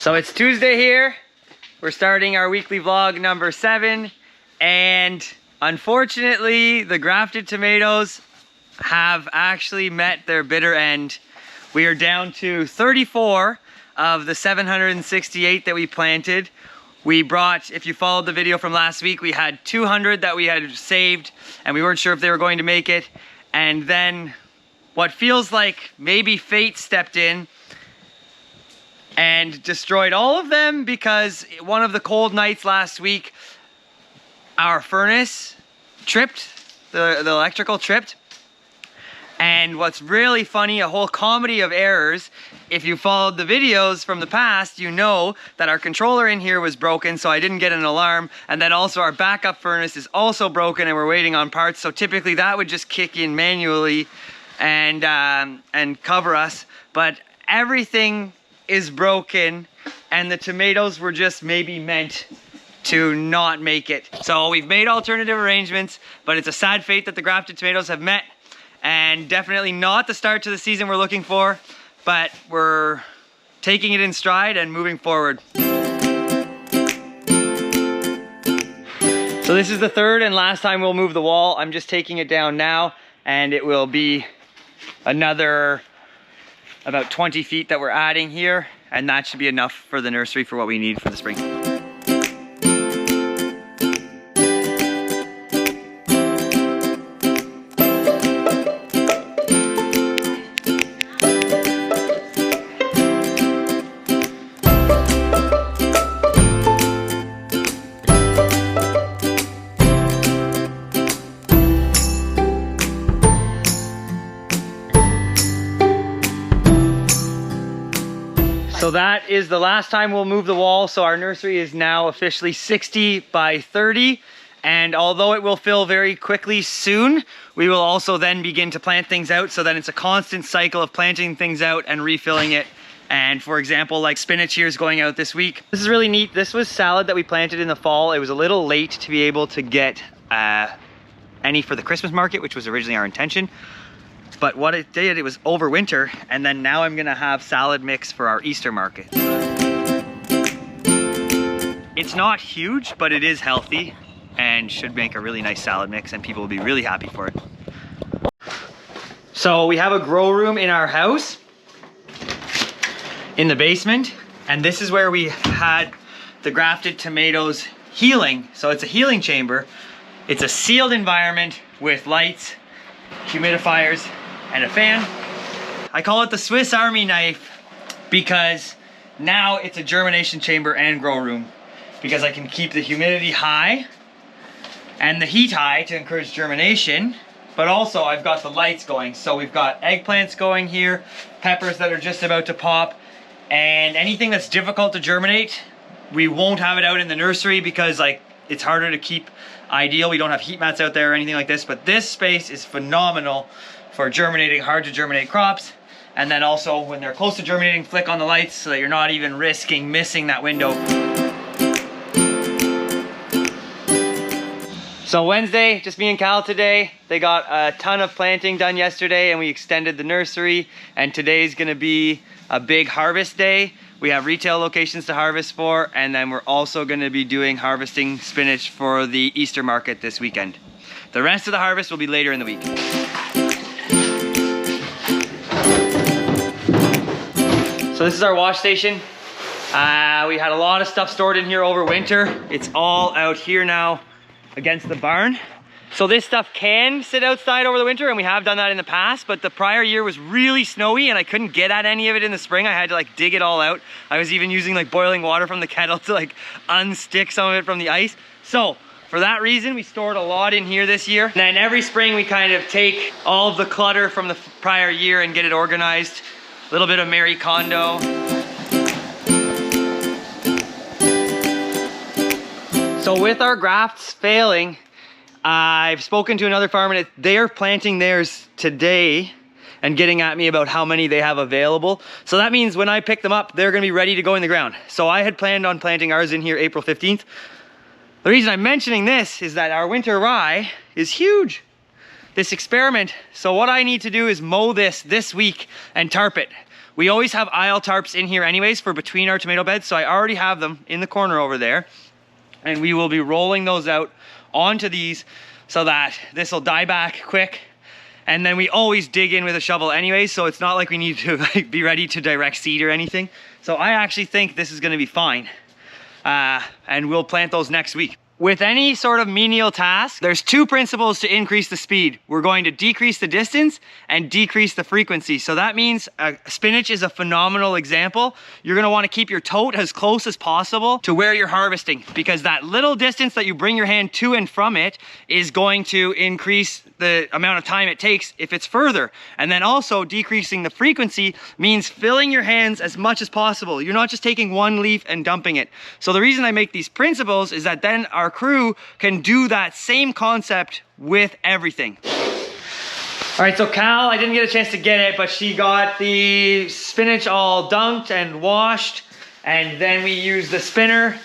So it's Tuesday here. We're starting our weekly vlog number 7, and unfortunately the grafted tomatoes have actually met their bitter end. We are down to 34 of the 768 that we planted. We brought, if you followed the video from last week, we had 200 that we had saved and we weren't sure if they were going to make it. And then what feels like maybe fate stepped in and destroyed all of them, because one of the cold nights last week, our furnace tripped, the electrical tripped. And what's really funny, a whole comedy of errors, if you followed the videos from the past, you know that our controller in here was broken, so I didn't get an alarm. And then also our backup furnace is also broken and we're waiting on parts. So typically that would just kick in manually and cover us. But everything is broken and the tomatoes were just maybe meant to not make it. So we've made alternative arrangements, but it's a sad fate that the grafted tomatoes have met, and definitely not the start to the season we're looking for, but we're taking it in stride and moving forward. So this is the third and last time we'll move the wall. I'm just taking it down now, and it will be another about 20 feet that we're adding here, and that should be enough for the nursery for what we need for the spring. So that is the last time we'll move the wall. So our nursery is now officially 60 by 30. And although it will fill very quickly soon, we will also then begin to plant things out, so that it's a constant cycle of planting things out and refilling it. And for example, like spinach here is going out this week. This is really neat. This was salad that we planted in the fall. It was a little late to be able to get any for the Christmas market, which was originally our intention. But what it did, it was over winter, and then now I'm gonna have salad mix for our Easter market. It's not huge, but it is healthy and should make a really nice salad mix, and people will be really happy for it. So we have a grow room in our house in the basement, and this is where we had the grafted tomatoes healing. So it's a healing chamber. It's a sealed environment with lights, humidifiers, and a fan. I call it the Swiss Army knife because now it's a germination chamber and grow room, because I can keep the humidity high and the heat high to encourage germination, but also I've got the lights going. So we've got eggplants going here, peppers that are just about to pop, and anything that's difficult to germinate, we won't have it out in the nursery because like it's harder to keep ideal. We don't have heat mats out there or anything like this, but this space is phenomenal for germinating hard to germinate crops. And then also when they're close to germinating, flick on the lights so that you're not even risking missing that window. So Wednesday, just me and Cal today. They got a ton of planting done yesterday and we extended the nursery, and today's gonna be a big harvest day. We have retail locations to harvest for, and then we're also gonna be doing harvesting spinach for the Easter market this weekend. The rest of the harvest will be later in the week. So this is our wash station. We had a lot of stuff stored in here over winter. It's all out here now against the barn. So this stuff can sit outside over the winter, and we have done that in the past, but the prior year was really snowy and I couldn't get at any of it in the spring. I had to like dig it all out. I was even using like boiling water from the kettle to like unstick some of it from the ice. So for that reason, we stored a lot in here this year. And then every spring we kind of take all of the clutter from the prior year and get it organized. A little bit of Marie Kondo. So with our grafts failing, I've spoken to another farmer and they're planting theirs today and getting at me about how many they have available. So that means when I pick them up, they're gonna be ready to go in the ground. So I had planned on planting ours in here April 15th. The reason I'm mentioning this is that our winter rye is huge. This experiment. So what I need to do is mow this week and tarp it. We always have aisle tarps in here anyways for between our tomato beds. So I already have them in the corner over there. And we will be rolling those out onto these so that this will die back quick. And then we always dig in with a shovel anyways, so it's not like we need to like be ready to direct seed or anything. So I actually think this is gonna be fine. And we'll plant those next week. With any sort of menial task, there's two principles to increase the speed. We're going to decrease the distance and decrease the frequency. So that means spinach is a phenomenal example. You're gonna wanna keep your tote as close as possible to where you're harvesting, because that little distance that you bring your hand to and from it is going to increase the amount of time it takes if it's further. And then also decreasing the frequency means filling your hands as much as possible. You're not just taking one leaf and dumping it. So the reason I make these principles is that then our crew can do that same concept with everything. All right, so Cal, I didn't get a chance to get it, but she got the spinach all dunked and washed, and then we used the spinner.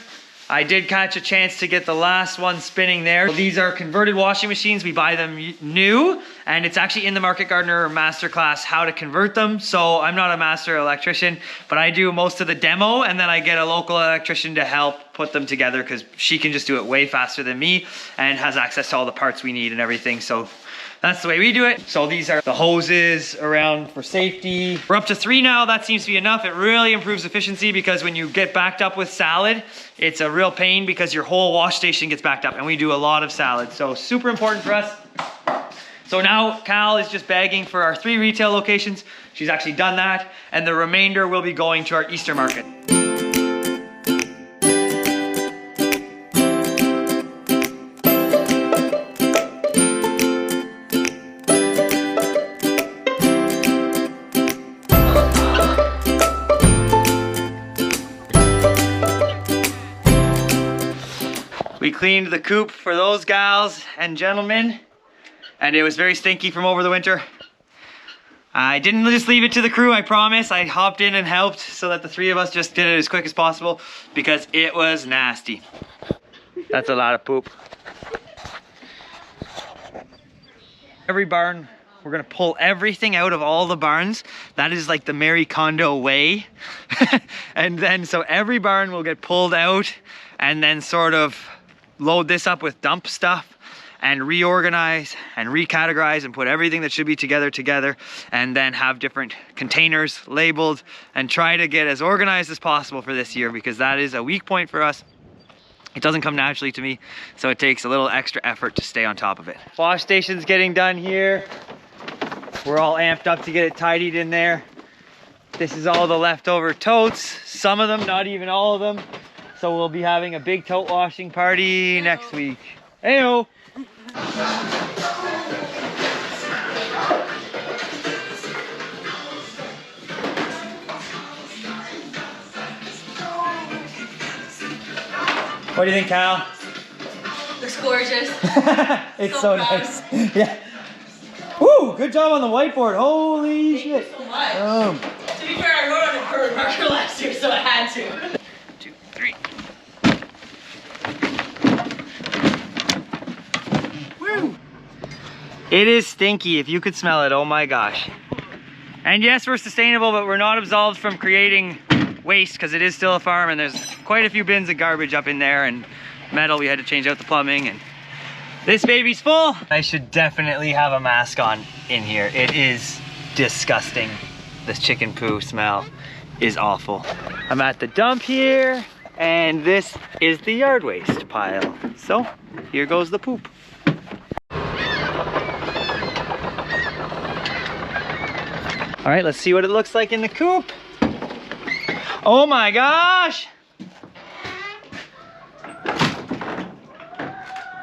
I did catch a chance to get the last one spinning there. These are converted washing machines. We buy them new, and it's actually in the Market Gardener Masterclass how to convert them. So I'm not a master electrician, but I do most of the demo, and then I get a local electrician to help put them together because she can just do it way faster than me and has access to all the parts we need and everything. So that's the way we do it. So these are the hoses around for safety. We're up to 3 now. That seems to be enough. It really improves efficiency because when you get backed up with salad, it's a real pain because your whole wash station gets backed up, and we do a lot of salad. So super important for us. So now Cal is just bagging for our 3 retail locations. She's actually done that. And the remainder will be going to our Easter market. We cleaned the coop for those gals and gentlemen, and it was very stinky from over the winter. I didn't just leave it to the crew, I promise. I hopped in and helped so that the 3 of us just did it as quick as possible because it was nasty. That's a lot of poop. Every barn, we're gonna pull everything out of all the barns. That is like the Marie Kondo way. And then so every barn will get pulled out and then sort of load this up with dump stuff and reorganize and recategorize and put everything that should be together, and then have different containers labeled and try to get as organized as possible for this year, because that is a weak point for us. It doesn't come naturally to me, so it takes a little extra effort to stay on top of it. Wash station's getting done here. We're all amped up to get it tidied in there. This is all the leftover totes, some of them, not even all of them. So we'll be having a big tote washing party next week. Heyo! What do you think, Kyle? Looks gorgeous. It's so nice. Yeah. Woo! Good job on the whiteboard. Holy shit. Thank you so much. To be fair, I wrote on a curved marker last year, so I had to. 2, 3. Woo! It is stinky, if you could smell it, oh my gosh. And yes, we're sustainable, but we're not absolved from creating waste because it is still a farm, and there's quite a few bins of garbage up in there and metal. We had to change out the plumbing, and this baby's full. I should definitely have a mask on in here. It is disgusting. This chicken poo smell is awful. I'm at the dump here, and this is the yard waste pile. So here goes the poop. All right, let's see what it looks like in the coop. Oh my gosh!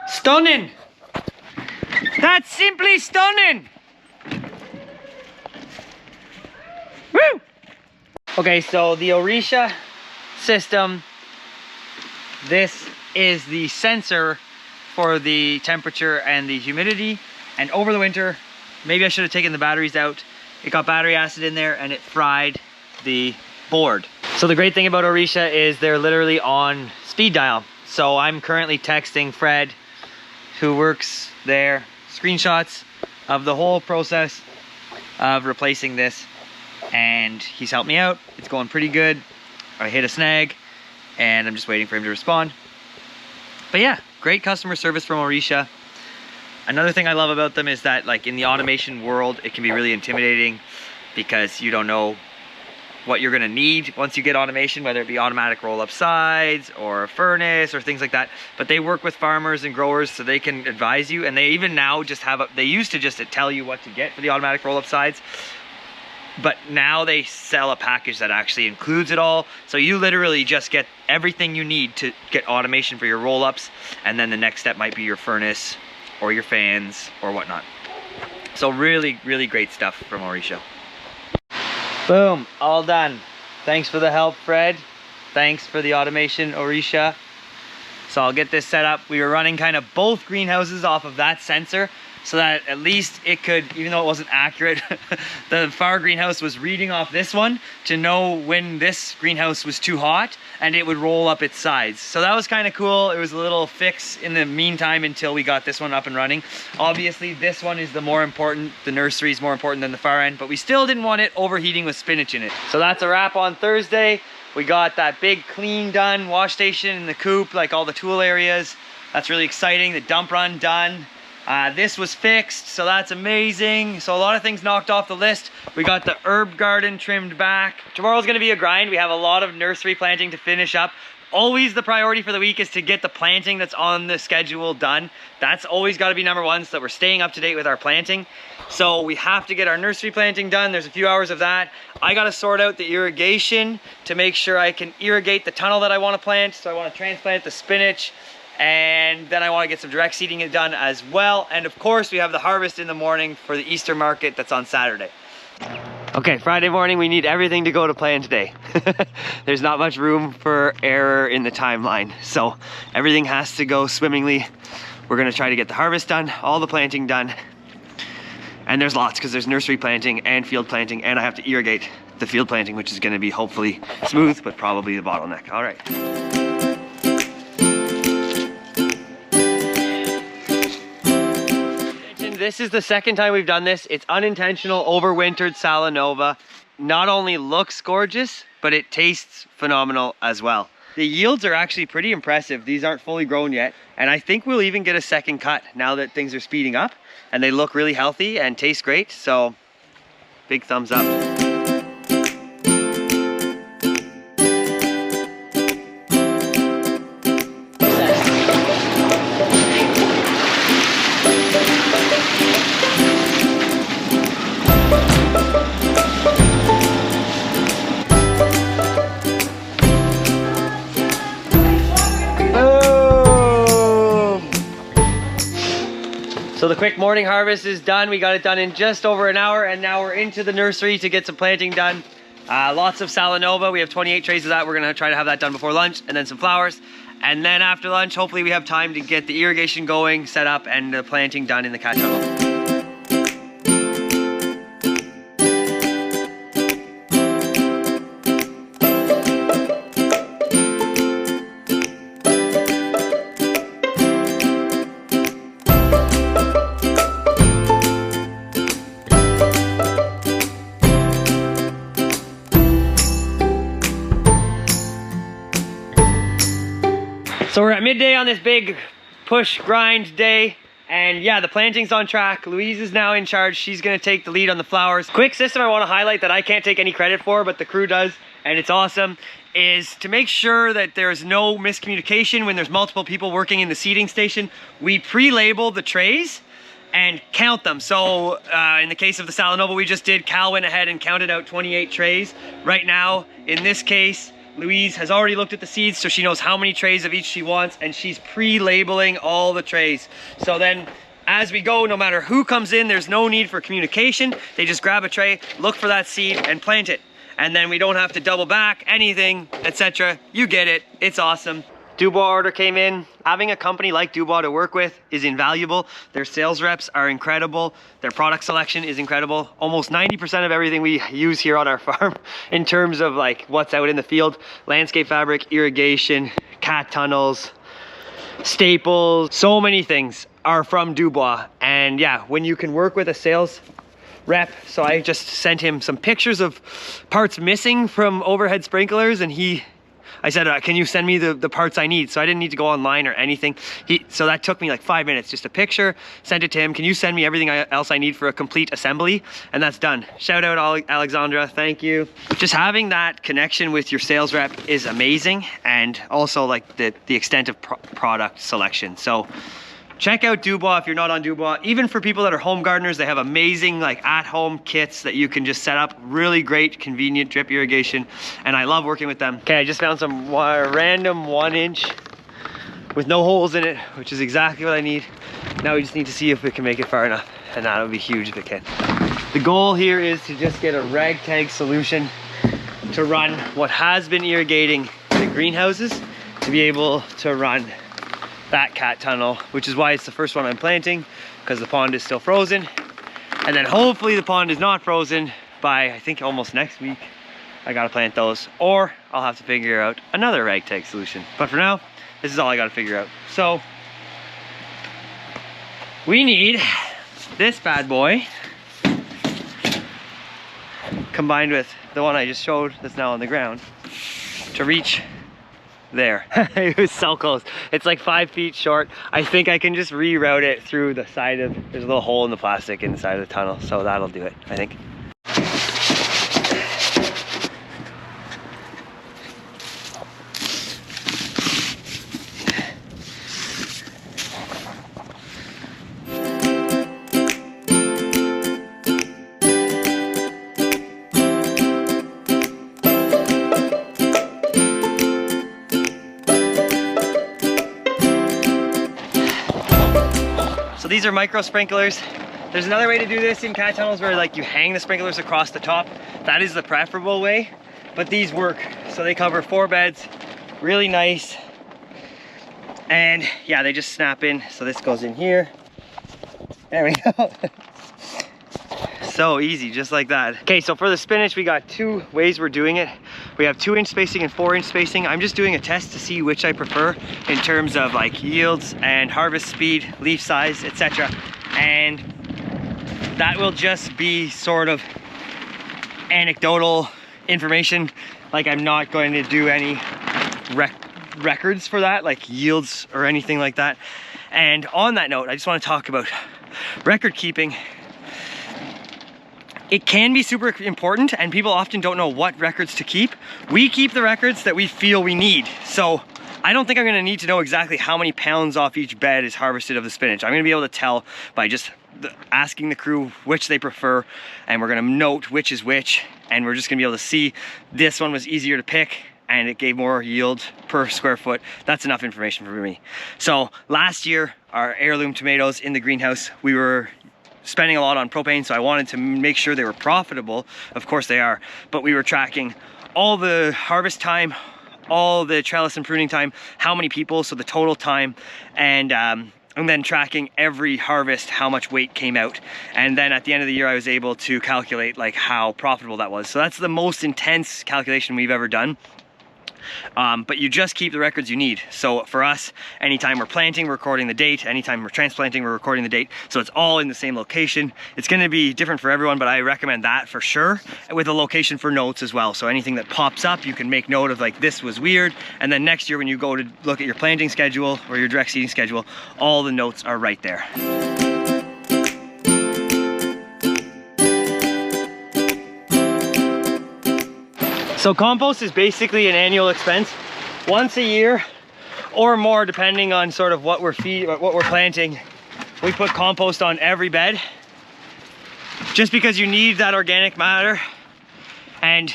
Stunning! That's simply stunning! Woo! Okay, so the Orisha system, this is the sensor for the temperature and the humidity. And over the winter, maybe I should have taken the batteries out. It got battery acid in there and it fried the board. So the great thing about Orisha is they're literally on speed dial. So I'm currently texting Fred, who works there, screenshots of the whole process of replacing this. and he's helped me out. It's going pretty good. I hit a snag and I'm just waiting for him to respond. But yeah, great customer service from Orisha. Another thing I love about them is that, like, in the automation world, it can be really intimidating because you don't know what you're gonna need once you get automation, whether it be automatic roll-up sides or a furnace or things like that. But they work with farmers and growers so they can advise you, and they even now just have they used to just tell you what to get for the automatic roll-up sides, but now they sell a package that actually includes it all. So you literally just get everything you need to get automation for your roll-ups, and then the next step might be your furnace or your fans or whatnot. So really, really great stuff from Orisha. Boom, all done. Thanks for the help, Fred. Thanks for the automation, Orisha. So I'll get this set up. We were running kind of both greenhouses off of that sensor so that at least it could, even though it wasn't accurate, the far greenhouse was reading off this one to know when this greenhouse was too hot, and it would roll up its sides. So that was kind of cool. It was a little fix in the meantime until we got this one up and running. Obviously this one is the more important, the nursery is more important than the far end, but we still didn't want it overheating with spinach in it. So that's a wrap on Thursday. We got that big clean done, wash station in the coop, like all the tool areas. That's really exciting. The dump run done. This was fixed, so that's amazing. So a lot of things knocked off the list. We got the herb garden trimmed back. Tomorrow's gonna be a grind. We have a lot of nursery planting to finish up. Always the priority for the week is to get the planting that's on the schedule done. That's always gotta be number one, so that we're staying up to date with our planting. So we have to get our nursery planting done. There's a few hours of that. I gotta sort out the irrigation to make sure I can irrigate the tunnel that I wanna plant. So I wanna transplant the spinach, and then I want to get some direct seeding done as well. And of course we have the harvest in the morning for the Easter market that's on Saturday. Okay, Friday morning, we need everything to go to plan today. There's not much room for error in the timeline, so everything has to go swimmingly. We're gonna try to get the harvest done, all the planting done, and there's lots because there's nursery planting and field planting, and I have to irrigate the field planting, which is gonna be hopefully smooth, but probably the bottleneck. All right. This is the second time we've done this. It's unintentional, overwintered Salanova. Not only looks gorgeous, but it tastes phenomenal as well. The yields are actually pretty impressive. These aren't fully grown yet. And I think we'll even get a second cut now that things are speeding up, and they look really healthy and taste great. So big thumbs up. So the quick morning harvest is done. We got it done in just over an hour, and now we're into the nursery to get some planting done. Lots of Salanova. We have 28 trays of that. We're gonna try to have that done before lunch, and then some flowers. And then after lunch, hopefully we have time to get the irrigation going, set up, and the planting done in the cat tunnel. So we're at midday on this big push grind day, and yeah, the planting's on track. Louise is now in charge. She's gonna take the lead on the flowers. Quick system I wanna highlight that I can't take any credit for, but the crew does, and it's awesome, is to make sure that there's no miscommunication when there's multiple people working in the seeding station. We pre-label the trays and count them. So in the case of the Salanova we just did, Cal went ahead and counted out 28 trays. Right now, in this case, Louise has already looked at the seeds, so she knows how many trays of each she wants, and she's pre-labeling all the trays. So then as we go, no matter who comes in, there's no need for communication. They just grab a tray, look for that seed, and plant it. And then we don't have to double back anything, etc. You get it. It's awesome. Dubois order came in. Having a company like Dubois to work with is invaluable. Their sales reps are incredible. Their product selection is incredible. Almost 90% of everything we use here on our farm in terms of like what's out in the field, landscape fabric, irrigation, cat tunnels, staples, so many things are from Dubois. And yeah, when you can work with a sales rep. So I just sent him some pictures of parts missing from overhead sprinklers, and I said, can you send me the parts I need? So I didn't need to go online or anything. So that took me like 5 minutes, just a picture, sent it to him. Can you send me everything else I need for a complete assembly? And that's done. Shout out Alexandra, thank you. Just having that connection with your sales rep is amazing. And also like the extent of product selection. So check out Dubois if you're not on Dubois. Even for people that are home gardeners, they have amazing like at-home kits that you can just set up. Really great, convenient drip irrigation, and I love working with them. Okay, I just found some random 1-inch with no holes in it, which is exactly what I need. Now we just need to see if we can make it far enough, and that would be huge if it can. The goal here is to just get a ragtag solution to run what has been irrigating the greenhouses to be able to run that cat tunnel, which is why it's the first one I'm planting, because the pond is still frozen. And then hopefully the pond is not frozen by, I think, almost next week. I gotta plant those, or I'll have to figure out another ragtag solution. But for now, this is all I gotta figure out. So we need this bad boy combined with the one I just showed that's now on the ground to reach there. It was so close. It's like 5 feet short. I think I can just reroute it through the side of, there's a little hole in the plastic in the side of the tunnel, so that'll do it, I think. So these are micro sprinklers. There's another way to do this in cat tunnels where like you hang the sprinklers across the top. That is the preferable way, but these work. So they cover 4 beds, really nice. And yeah, they just snap in. So this goes in here. There we go. So easy, just like that. Okay, so for the spinach, we got 2 ways we're doing it. We have 2-inch spacing and 4-inch spacing. I'm just doing a test to see which I prefer in terms of like yields and harvest speed, leaf size, etc. And that will just be sort of anecdotal information. Like I'm not going to do any records for that, like yields or anything like that. And on that note, I just want to talk about record keeping. It can be super important, and people often don't know what records to keep. We keep the records that we feel we need. So I don't think I'm gonna need to know exactly how many pounds off each bed is harvested of the spinach. I'm gonna be able to tell by just asking the crew which they prefer, and we're gonna note which is which, and we're just gonna be able to see this one was easier to pick and it gave more yield per square foot. That's enough information for me. So last year, our heirloom tomatoes in the greenhouse, we were spending a lot on propane, so I wanted to make sure they were profitable. Of course they are, but we were tracking all the harvest time, all the trellis and pruning time, how many people, so the total time, and then tracking every harvest, how much weight came out. And then at the end of the year, I was able to calculate like how profitable that was. So that's the most intense calculation we've ever done. But you just keep the records you need. So for us, anytime we're planting, we're recording the date. Anytime we're transplanting, we're recording the date. So it's all in the same location. It's gonna be different for everyone, but I recommend that for sure, with a location for notes as well. So anything that pops up, you can make note of like, this was weird. And then next year when you go to look at your planting schedule or your direct seeding schedule, all the notes are right there. So compost is basically an annual expense. Once a year or more, depending on sort of what we're planting, we put compost on every bed, just because you need that organic matter and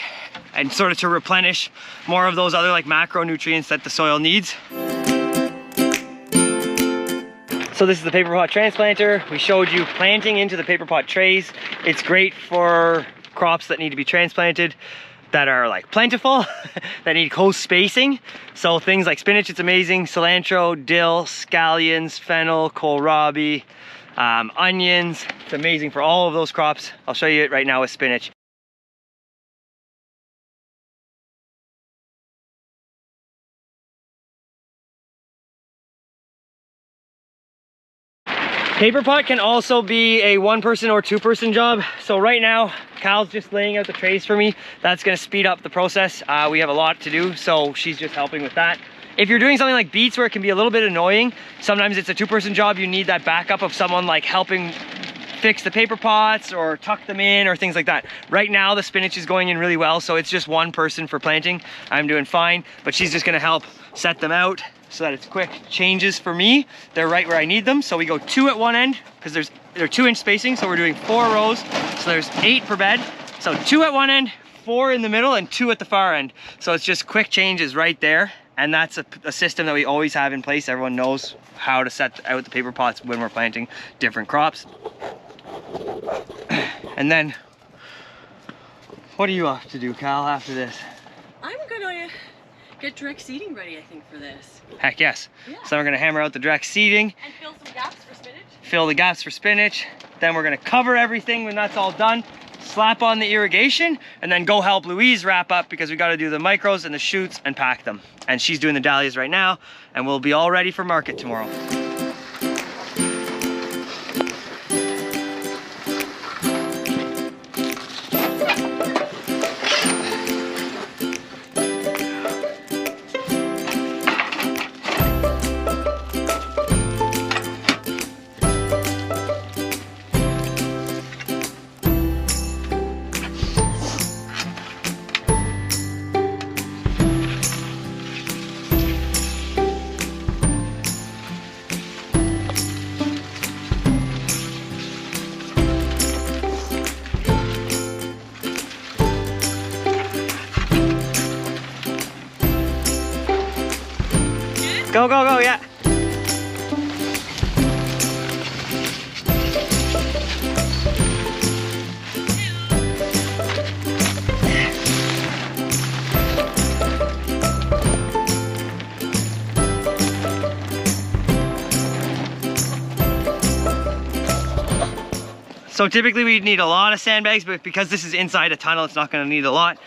sort of to replenish more of those other like macronutrients that the soil needs. So this is the paper pot transplanter. We showed you planting into the paper pot trays. It's great for crops that need to be transplanted, that are like plentiful, that need close spacing. So things like spinach, it's amazing. Cilantro, dill, scallions, fennel, kohlrabi, onions. It's amazing for all of those crops. I'll show you it right now with spinach. Paper pot can also be a 1-person or 2-person job. So right now, Cal's just laying out the trays for me. That's gonna speed up the process. We have a lot to do, so she's just helping with that. If you're doing something like beets where it can be a little bit annoying, sometimes it's a 2-person job, you need that backup of someone like helping fix the paper pots or tuck them in or things like that. Right now the spinach is going in really well, so it's just 1 person for planting. I'm doing fine, but she's just gonna help set them out so that it's quick changes for me. They're right where I need them. So we go 2 at one end because they're 2-inch spacing, so we're doing 4 rows. So there's 8 per bed. So 2 at one end, 4 in the middle, and 2 at the far end. So it's just quick changes right there. And that's a system that we always have in place. Everyone knows how to set out the paper pots when we're planting different crops. And then, what do you have to do, Cal, after this? I'm gonna get direct seeding ready, I think, for this. Heck yes. Yeah. So we're gonna hammer out the direct seeding. And fill some gaps for spinach. Fill the gaps for spinach. Then we're gonna cover everything when that's all done. Slap on the irrigation, and then go help Louise wrap up because we gotta do the micros and the shoots and pack them. And she's doing the dahlias right now, and we'll be all ready for market tomorrow. Go, go, go, yeah. So typically we'd need a lot of sandbags, but because this is inside a tunnel, it's not gonna need a lot.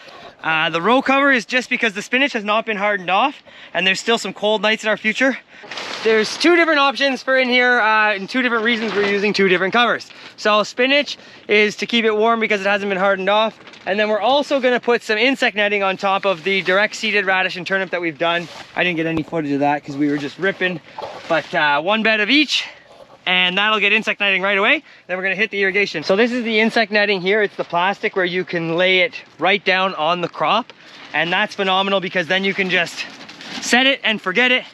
The row cover is just because the spinach has not been hardened off and there's still some cold nights in our future. There's 2 different options for in here and 2 different reasons we're using 2 different covers. So spinach is to keep it warm because it hasn't been hardened off. And then we're also gonna put some insect netting on top of the direct seeded radish and turnip that we've done. I didn't get any footage of that because we were just ripping, but 1 bed of each. And that'll get insect netting right away. Then we're gonna hit the irrigation. So this is the insect netting here. It's the plastic where you can lay it right down on the crop. And that's phenomenal because then you can just set it and forget it.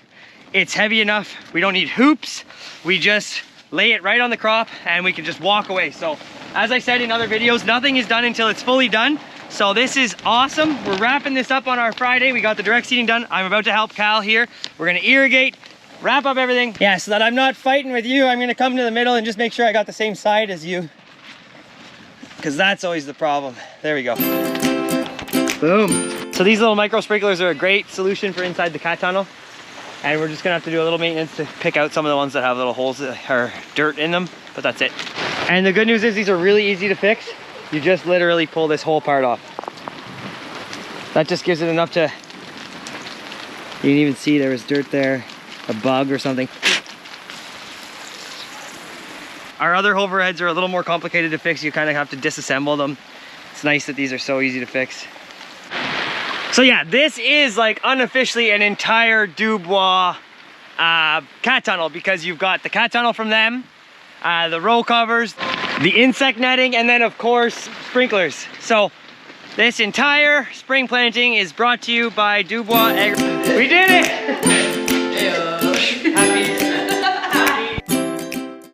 It's heavy enough. We don't need hoops. We just lay it right on the crop and we can just walk away. So as I said in other videos, nothing is done until it's fully done. So this is awesome. We're wrapping this up on our Friday. We got the direct seeding done. I'm about to help Cal here. We're gonna irrigate, wrap up everything. Yeah, so that I'm not fighting with you, I'm gonna come to the middle and just make sure I got the same side as you. Because that's always the problem. There we go. Boom. So these little micro sprinklers are a great solution for inside the cat tunnel. And we're just gonna have to do a little maintenance to pick out some of the ones that have little holes that are dirt in them, but that's it. And the good news is these are really easy to fix. You just literally pull this whole part off. That just gives it enough to, you can even see there was dirt there. A bug or something. Our other overheads are a little more complicated to fix. You kind of have to disassemble them. It's nice that these are so easy to fix. So yeah, this is like unofficially an entire Dubois cat tunnel because you've got the cat tunnel from them, the row covers, the insect netting, and then of course sprinklers. So this entire spring planting is brought to you by Dubois. We did it!